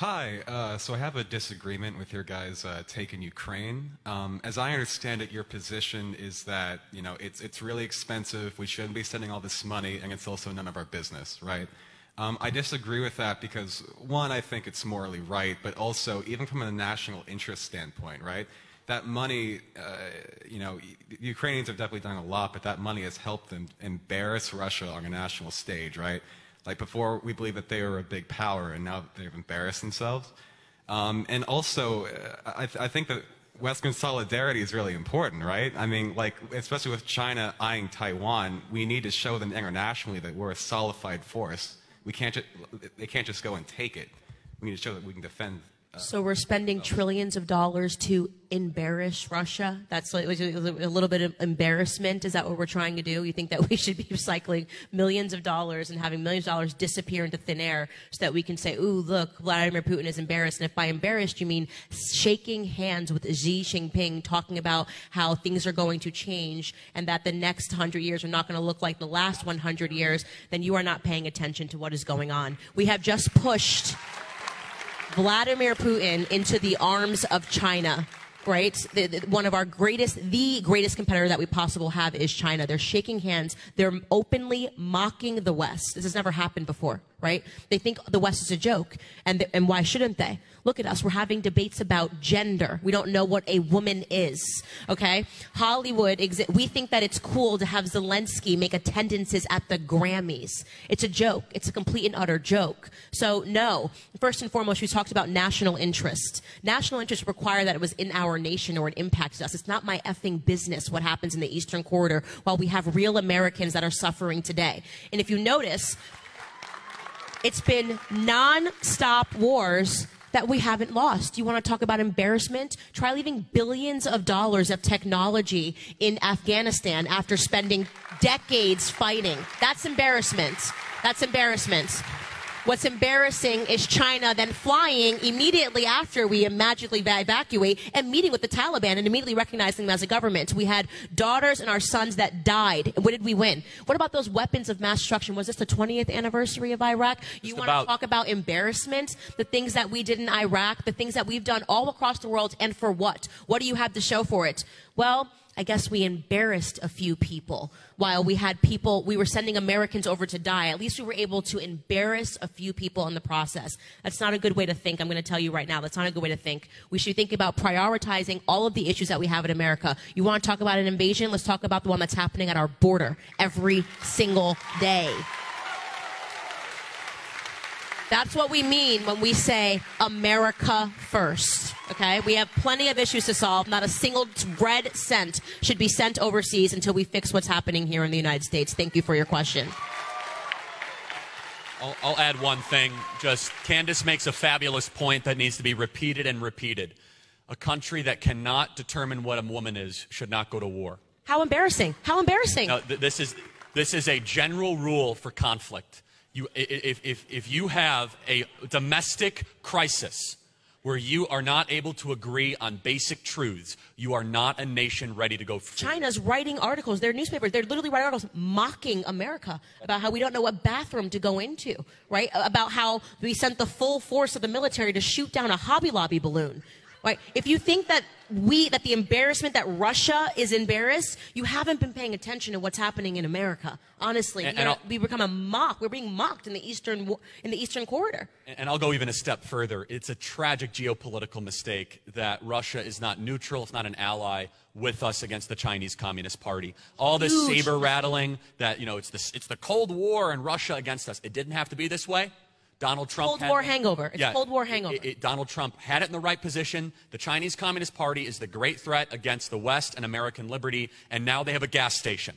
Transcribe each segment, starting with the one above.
Hi, so I have a disagreement with your guys' take in Ukraine. As I understand it, your position is that, it's really expensive, we shouldn't be sending all this money, and it's also none of our business, right? I disagree with that because, one, I think it's morally right, but also, even from a national interest standpoint, right? That money, the Ukrainians have definitely done a lot, but that money has helped them embarrass Russia on a national stage, right? Like before, we believed that they were a big power, and now they've embarrassed themselves. And also, I think that Western solidarity is really important, right? I mean, like, especially with China eyeing Taiwan, we need to show them internationally that we're a solidified force. They can't just go and take it. We need to show that we can defend. So we're spending trillions of dollars to embarrass Russia? That's like a little bit of embarrassment? Is that what we're trying to do? You think that we should be recycling millions of dollars and having millions of dollars disappear into thin air so that we can say, ooh, look, Vladimir Putin is embarrassed. And if by embarrassed you mean shaking hands with Xi Jinping, talking about how things are going to change and that the next 100 years are not going to look like the last 100 years, then you are not paying attention to what is going on. We have just pushed Vladimir Putin into the arms of China, right? One of our the greatest competitor that we possibly have is China. They're shaking hands. They're openly mocking the West. This has never happened before, right? They think the West is a joke. And why shouldn't they? Look at us. We're having debates about gender. We don't know what a woman is, okay? Hollywood, we think that it's cool to have Zelensky make attendances at the Grammys. It's a joke. It's a complete and utter joke. So, no. First and foremost, we talked about national interest. National interest require that it was in our nation or it impacted us. It's not my effing business what happens in the Eastern Corridor while we have real Americans that are suffering today. And if you notice, it's been non-stop wars that we haven't lost. You want to talk about embarrassment? Try leaving billions of dollars of technology in Afghanistan after spending decades fighting. That's embarrassment. That's embarrassment. What's embarrassing is China then flying immediately after we magically evacuate and meeting with the Taliban and immediately recognizing them as a government. We had daughters and our sons that died. What did we win? What about those weapons of mass destruction? Was this the 20th anniversary of Iraq? You want to talk about embarrassment? The things that we did in Iraq, the things that we've done all across the world, and for what? What do you have to show for it? Well, I guess we embarrassed a few people while we were sending Americans over to die. At least we were able to embarrass a few people in the process. That's not a good way to think. I'm going to tell you right now, that's not a good way to think. We should think about prioritizing all of the issues that we have in America. You want to talk about an invasion? Let's talk about the one that's happening at our border every single day. That's what we mean when we say America first, okay? We have plenty of issues to solve. Not a single red cent should be sent overseas until we fix what's happening here in the United States. Thank you for your question. I'll add one thing. Just Candace makes a fabulous point that needs to be repeated and repeated. A country that cannot determine what a woman is should not go to war. How embarrassing. How embarrassing. No, this is a general rule for conflict. If you have a domestic crisis where you are not able to agree on basic truths, you are not a nation ready to go free. China's writing articles, their newspapers, they're literally writing articles mocking America about how we don't know what bathroom to go into, right? About how we sent the full force of the military to shoot down a Hobby Lobby balloon. Right? If you think that the embarrassment that Russia is embarrassed, you haven't been paying attention to what's happening in America. Honestly, we become a mock. We're being mocked in the Eastern Corridor. And I'll go even a step further. It's a tragic geopolitical mistake that Russia is not neutral, it's not an ally with us against the Chinese Communist Party. All this saber rattling that it's the Cold War and Russia against us. It didn't have to be this way. Donald Trump Cold War hangover. It's Cold War hangover. Donald Trump had it in the right position. The Chinese Communist Party is the great threat against the West and American liberty, and now they have a gas station.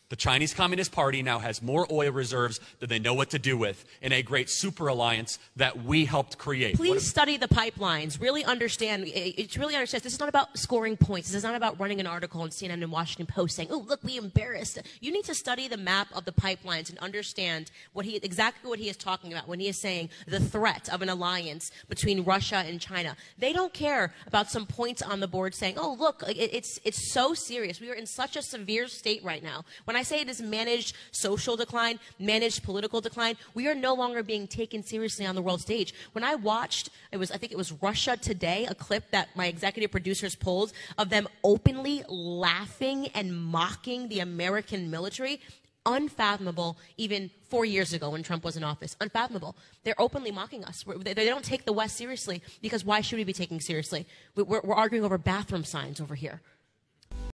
The Chinese Communist Party now has more oil reserves than they know what to do with in a great super alliance that we helped create. Please study the pipelines. Really understand. It's really understand. This is not about scoring points. This is not about running an article on CNN and Washington Post saying, "Oh, look, we embarrassed." You need to study the map of the pipelines and understand exactly what he is talking about when he is saying the threat of an alliance between Russia and China. They don't care about some points on the board saying, "Oh, look, it's so serious. We are in such a severe state right now." When I I say it is managed social decline, managed political decline, we are no longer being taken seriously on the world stage. When I watched, I think it was Russia Today, a clip that my executive producers pulled of them openly laughing and mocking the American military, unfathomable even 4 years ago when Trump was in office. Unfathomable. They're openly mocking us. They don't take the West seriously because why should we be taken seriously? We're arguing over bathroom signs over here.